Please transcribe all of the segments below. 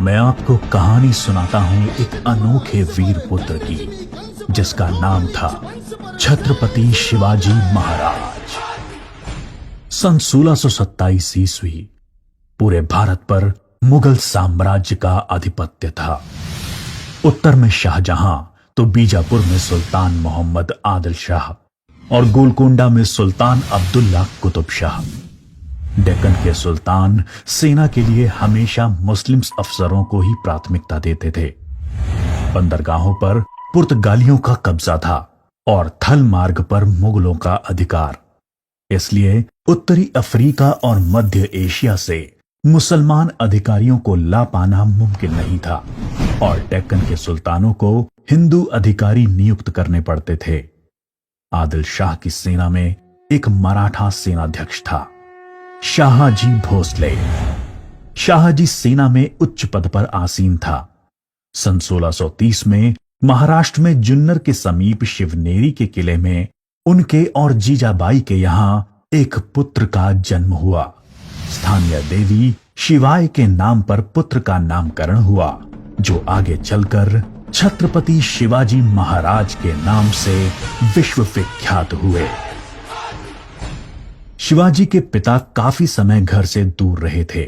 मैं आपको कहानी सुनाता हूं एक अनोखे वीर पुत्र की, जिसका नाम था छत्रपति शिवाजी महाराज। सन 1627 ईस्वी पूरे भारत पर मुगल साम्राज्य का आधिपत्य था। उत्तर में शाहजहां तो बीजापुर में सुल्तान मोहम्मद आदिल शाह और गोलकोंडा में सुल्तान अब्दुल्ला कुतुब शाह। डेक्कन के सुल्तान सेना के लिए हमेशा मुस्लिम अफसरों को ही प्राथमिकता देते थे। बंदरगाहों पर पुर्तगालियों का कब्जा था और थल मार्ग पर मुगलों का अधिकार। इसलिए उत्तरी अफ्रीका और मध्य एशिया से मुसलमान अधिकारियों को ला पाना मुमकिन नहीं था और डेक्कन के सुल्तानों को हिंदू अधिकारी नियुक्त करने पड़ते थे। आदिल शाह की सेना में एक मराठा सेनाध्यक्ष था, शाहजी भोसले। शाहजी सेना में उच्च पद पर आसीन था। सन 1630 में महाराष्ट्र में जुन्नर के समीप शिवनेरी के किले में उनके और जीजाबाई के यहां एक पुत्र का जन्म हुआ। स्थानीय देवी शिवाय के नाम पर पुत्र का नामकरण हुआ, जो आगे चलकर छत्रपति शिवाजी महाराज के नाम से विश्व विख्यात हुए। शिवाजी के पिता काफी समय घर से दूर रहे थे,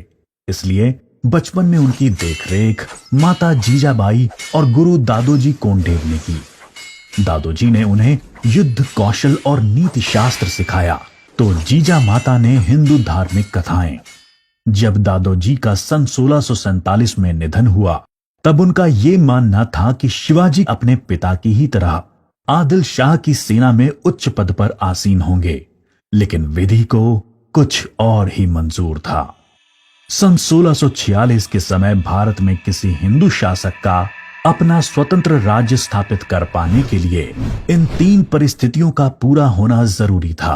इसलिए बचपन में उनकी देखरेख माता जीजाबाई और गुरु दादोजी कोंडेव ने की। दादोजी ने उन्हें युद्ध कौशल और नीति शास्त्र सिखाया, तो जीजा माता ने हिंदू धार्मिक कथाएं। जब दादोजी का सन 1647 में निधन हुआ, तब उनका यह मानना था कि शिवाजी अपने पिता की ही तरह आदिल शाह की सेना में उच्च पद पर आसीन होंगे, लेकिन विधि को कुछ और ही मंजूर था। सन 1646 के समय भारत में किसी हिंदू शासक का अपना स्वतंत्र राज्य स्थापित कर पाने के लिए इन 3 परिस्थितियों का पूरा होना जरूरी था।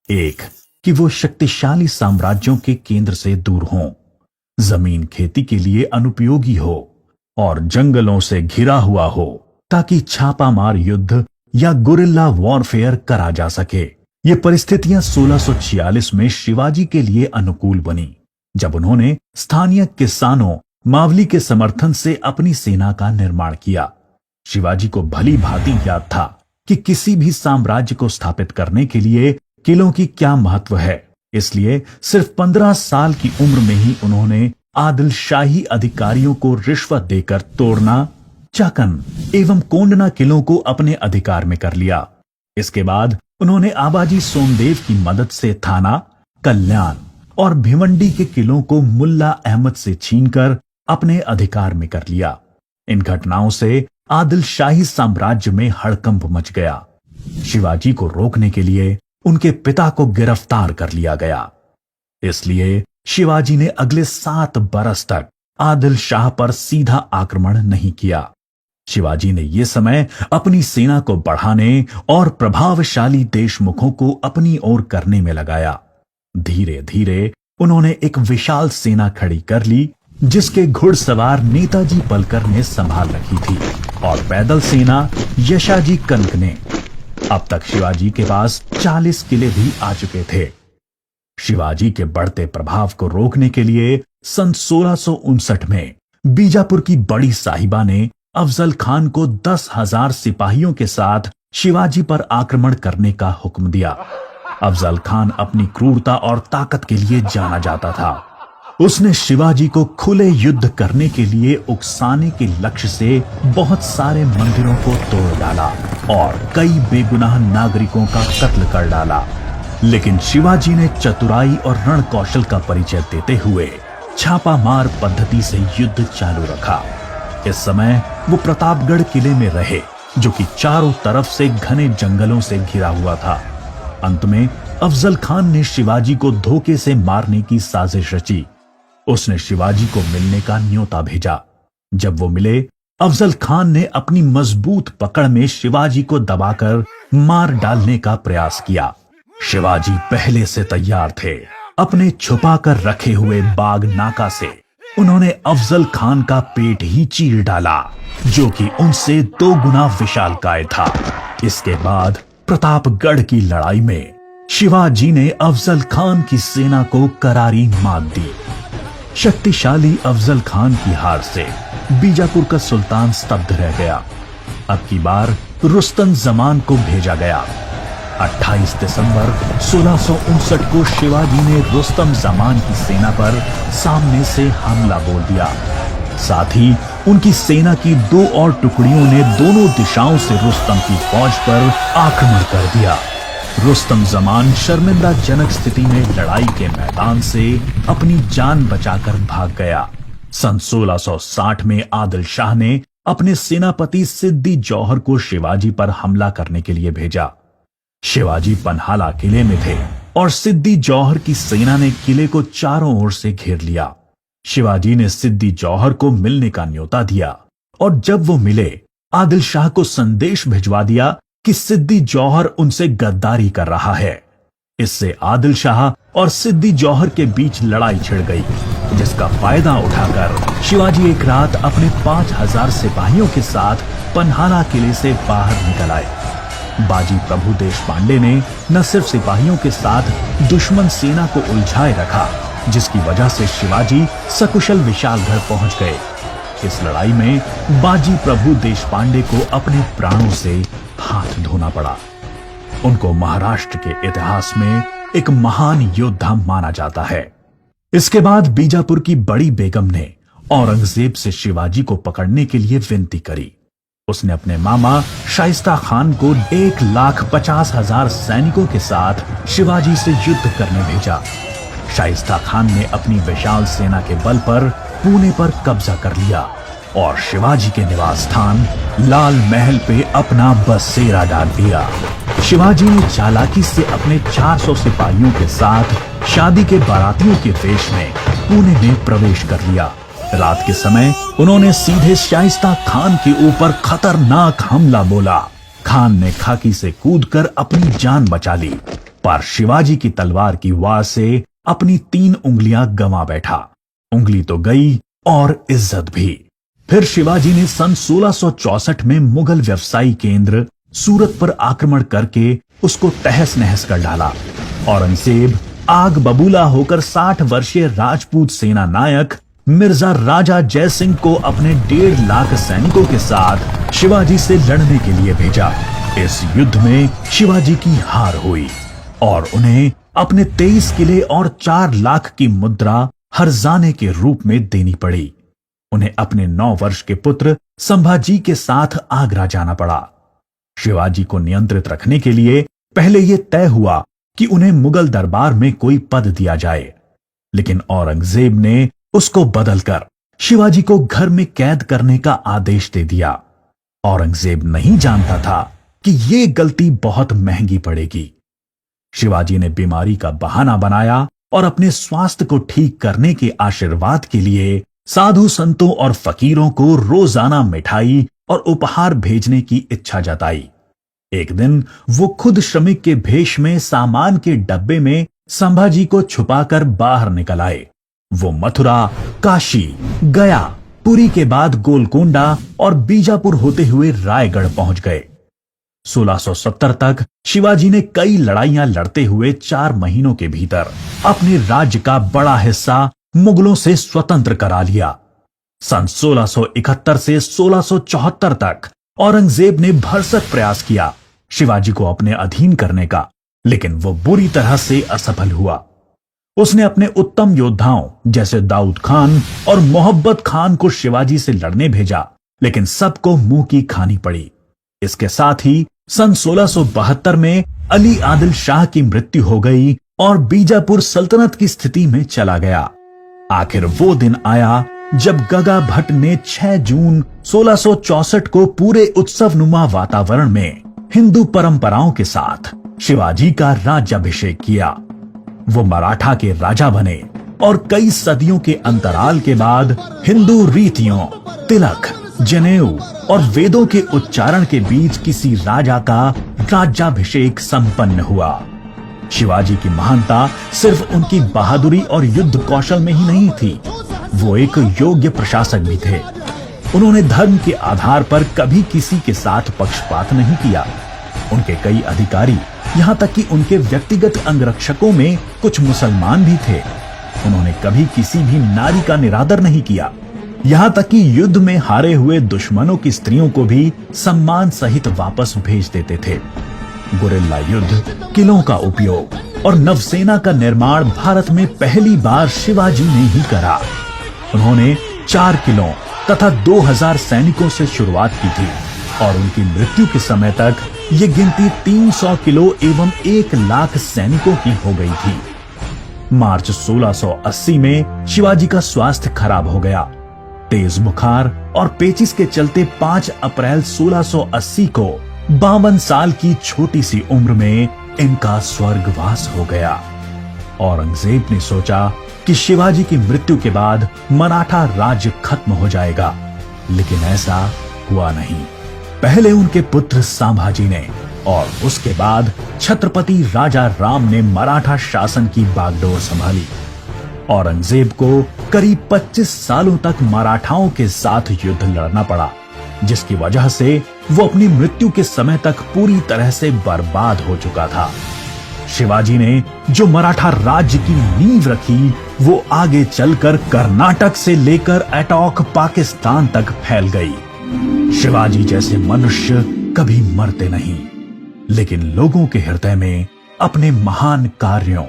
एक, कि वो शक्तिशाली साम्राज्यों के केंद्र से दूर हों, जमीन खेती के लिए अनुपयोगी हो और जंगलों से घिरा हुआ हो, ताकि छापामार युद्ध या गुरिल्ला वॉरफेयर करा जा सके। ये परिस्थितियां 1646 में शिवाजी के लिए अनुकूल बनी, जब उन्होंने स्थानीय किसानों मावली के समर्थन से अपनी सेना का निर्माण किया। शिवाजी को भली भांति याद था कि किसी भी साम्राज्य को स्थापित करने के लिए किलों की क्या महत्व है, इसलिए सिर्फ 15 साल की उम्र में ही उन्होंने आदिल शाही अधिकारियों को रिश्वत देकर तोड़ना, चाकन एवं कोंडना किलों को अपने अधिकार में कर लिया। इसके बाद उन्होंने आबाजी सोमदेव की मदद से थाना, कल्याण और भिवंडी के किलों को मुल्ला अहमद से छीनकर अपने अधिकार में कर लिया। इन घटनाओं से आदिल शाही साम्राज्य में हड़कंप मच गया। शिवाजी को रोकने के लिए उनके पिता को गिरफ्तार कर लिया गया। इसलिए शिवाजी ने अगले 7 बरस तक आदिल शाह पर सीधा आक्रमण नहीं किया। शिवाजी ने यह समय अपनी सेना को बढ़ाने और प्रभावशाली देशमुखों को अपनी ओर करने में लगाया। धीरे धीरे उन्होंने एक विशाल सेना खड़ी कर ली, जिसके घुड़सवार नेताजी पलकर ने संभाल रखी थी और पैदल सेना यशाजी कनक ने। अब तक शिवाजी के पास 40 किले भी आ चुके थे। शिवाजी के बढ़ते प्रभाव को रोकने के लिए सन 1659 में बीजापुर की बड़ी साहिबा ने अफजल खान को 10,000 सिपाहियों के साथ शिवाजी पर आक्रमण करने का हुक्म दिया। अफजल खान अपनी क्रूरता और ताकत के लिए जाना जाता था। उसने शिवाजी को खुले युद्ध करने के लिए उकसाने के लक्ष्य से बहुत सारे मंदिरों को तोड़ डाला और कई बेगुनाह नागरिकों का कत्ल कर डाला। लेकिन शिवाजी ने चतुराई और रण कौशल का परिचय देते हुए छापामार पद्धति से युद्ध चालू रखा। इस समय वो प्रतापगढ़ किले में रहे, जो कि चारों तरफ से घने जंगलों से घिरा हुआ था। अंत में अफजल खान ने शिवाजी को धोखे से मारने की साजिश रची। उसने शिवाजी को मिलने का न्योता भेजा। जब वो मिले, अफजल खान ने अपनी मजबूत पकड़ में शिवाजी को दबाकर मार डालने का प्रयास किया। शिवाजी पहले से तैयार थे। अपने छुपाकर रखे हुए बाग नाका से उन्होंने अफजल खान का पेट ही चीर डाला, जो कि उनसे 2 गुना विशालकाय था। इसके बाद प्रतापगढ़ की लड़ाई में शिवाजी ने अफजल खान की सेना को करारी मात दी। शक्तिशाली अफजल खान की हार से बीजापुर का सुल्तान स्तब्ध रह गया। अब की बार रुस्तम जमान को भेजा गया। 28 दिसंबर 1659 को शिवाजी ने रुस्तम जमान की सेना पर सामने से हमला बोल दिया। साथ ही उनकी सेना की 2 और टुकड़ियों ने दोनों दिशाओं से रुस्तम की फौज पर आक्रमण कर दिया। रुस्तम जमान शर्मिंदाजनक स्थिति में लड़ाई के मैदान से अपनी जान बचाकर भाग गया। सन 1660 में आदिल शाह ने अपने सेनापति सिद्दी जौहर को शिवाजी पर हमला करने के लिए भेजा। शिवाजी पन्हाला किले में थे और सिद्दी जौहर की सेना ने किले को चारों ओर से घेर लिया। शिवाजी ने सिद्दी जौहर को मिलने का न्योता दिया और जब वो मिले, आदिल शाह को संदेश भिजवा दिया कि सिद्दी जौहर उनसे गद्दारी कर रहा है। इससे आदिल शाह और सिद्दी जौहर के बीच लड़ाई छिड़ गई, जिसका फायदा उठाकर शिवाजी एक रात अपने 5000 सिपाहियों के साथ पन्हाला किले से बाहर निकल आए। बाजी प्रभु देशपांडे ने न सिर्फ सिपाहियों के साथ दुश्मन सेना को उलझाए रखा, जिसकी वजह से शिवाजी सकुशल विशालगढ़ पहुंच गए। इस लड़ाई में बाजी प्रभु देशपांडे को अपने प्राणों से हाथ धोना पड़ा। उनको महाराष्ट्र के इतिहास में एक महान योद्धा माना जाता है। इसके बाद बीजापुर की बड़ी बेगम ने औरंगजेब से शिवाजी को पकड़ने के लिए विनती करी। उसने अपने मामा शाइस्ता खान को 1,50,000 सैनिकों के साथ शिवाजी से युद्ध करने भेजा। शाइस्ता खान ने अपनी विशाल सेना के बल पर पुणे पर कब्जा कर लिया और शिवाजी के निवास स्थान लाल महल पे अपना बसेरा डाल दिया। शिवाजी ने चालाकी से अपने 400 सिपाहियों के साथ शादी के बारातियों के वेश में पुणे में प्रवेश कर लिया। रात के समय उन्होंने सीधे शाइस्ता खान के ऊपर खतरनाक हमला बोला। खान ने खाकी से कूदकर अपनी जान बचा ली, पर शिवाजी की तलवार की वार से अपनी 3 उंगलियां गंवा बैठा। उंगली तो गई और इज्जत भी। फिर शिवाजी ने सन 1664 में मुगल व्यवसायी केंद्र सूरत पर आक्रमण करके उसको तहस नहस कर डाला। औरंगजेब आग बबूला होकर 60 वर्षीय राजपूत सेना नायक मिर्जा राजा जय सिंह को अपने 1.5 लाख सैनिकों के साथ शिवाजी से लड़ने के लिए भेजा। इस युद्ध में शिवाजी की हार हुई और उन्हें अपने 23 किले और 4 लाख की मुद्रा हर्जाने के रूप में देनी पड़ी। उन्हें अपने 9 वर्ष के पुत्र संभाजी के साथ आगरा जाना पड़ा। शिवाजी को नियंत्रित रखने के लिए पहले यह तय हुआ कि उन्हें मुगल दरबार में कोई पद दिया जाए, लेकिन औरंगजेब ने उसको बदलकर शिवाजी को घर में कैद करने का आदेश दे दिया। औरंगजेब नहीं जानता था कि यह गलती बहुत महंगी पड़ेगी। शिवाजी ने बीमारी का बहाना बनाया और अपने स्वास्थ्य को ठीक करने के आशीर्वाद के लिए साधु संतों और फकीरों को रोजाना मिठाई और उपहार भेजने की इच्छा जताई। एक दिन वो खुद श्रमिक के भेष में सामान के डब्बे में संभाजी को छुपाकर बाहर निकल आए। वो मथुरा, काशी, गया, पुरी के बाद गोलकोंडा और बीजापुर होते हुए रायगढ़ पहुंच गए। 1670 तक शिवाजी ने कई लड़ाइयां लड़ते हुए 4 महीनों के भीतर अपने राज्य का बड़ा हिस्सा मुगलों से स्वतंत्र करा लिया। सन 1671 से 1674 तक औरंगजेब ने भरसक प्रयास किया शिवाजी को अपने अधीन करने का, लेकिन वो बुरी तरह से असफल हुआ। उसने अपने उत्तम योद्धाओं जैसे दाऊद खान और मोहब्बत खान को शिवाजी से लड़ने भेजा, लेकिन सबको मुंह की खानी पड़ी। इसके साथ ही सन 1672 में अली आदिल शाह की मृत्यु हो गई और बीजापुर सल्तनत की स्थिति में चला गया। आखिर वो दिन आया जब गगा भट्ट ने 6 जून 1664 को पूरे उत्सवनुमा वातावरण में हिंदू परंपराओं के साथ शिवाजी का राज्याभिषेक किया। वो मराठा के राजा बने और कई सदियों के अंतराल के बाद हिंदू रीतियों, तिलक, जनेऊ और वेदों के उच्चारण के बीच किसी राजा का राज्याभिषेक संपन्न हुआ। शिवाजी की महानता सिर्फ उनकी बहादुरी और युद्ध कौशल में ही नहीं थी, वो एक योग्य प्रशासक भी थे। उन्होंने धर्म के आधार पर कभी किसी के साथ पक्षपात नहीं किया। उनके कई अधिकारी, यहां तक कि उनके व्यक्तिगत अंगरक्षकों में कुछ मुसलमान भी थे। उन्होंने कभी किसी भी नारी का निरादर नहीं किया। यहाँ तक कि युद्ध में हारे हुए दुश्मनों की स्त्रियों को भी सम्मान सहित वापस भेज देते थे। गुरिल्ला युद्ध, किलों का उपयोग और नवसेना का निर्माण भारत में पहली बार शिवाजी ने ही करा। उन्होंने 4 किलों तथा 2000 सैनिकों से शुरुआत की थी और उनकी मृत्यु के समय तक ये गिनती 300 किलो एवं 1 लाख सैनिकों की हो गई थी। मार्च 1680 में शिवाजी का स्वास्थ्य खराब हो गया। तेज बुखार और पेचिस के चलते 5 अप्रैल 1680 को 52 साल की छोटी सी उम्र में इनका स्वर्गवास हो गया। औरंगजेब ने सोचा कि शिवाजी की मृत्यु के बाद मराठा राज्य खत्म हो जाएगा, लेकिन ऐसा हुआ नहीं। पहले उनके पुत्र संभाजी ने और उसके बाद छत्रपति राजा राम ने मराठा शासन की बागडोर संभाली। औरंगजेब को करीब 25 सालों तक मराठाओं के साथ युद्ध लड़ना पड़ा, जिसकी वजह से वो अपनी मृत्यु के समय तक पूरी तरह से बर्बाद हो चुका था। शिवाजी ने जो मराठा राज्य की नींव रखी, वो आगे चलकर कर्नाटक से लेकर अटॉक पाकिस्तान तक फैल गई। शिवाजी जैसे मनुष्य कभी मरते नहीं, लेकिन लोगों के हृदय में अपने महान कार्यों,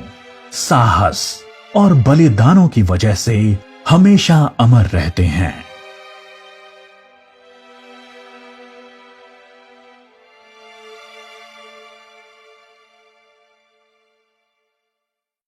साहस और बलिदानों की वजह से हमेशा अमर रहते हैं।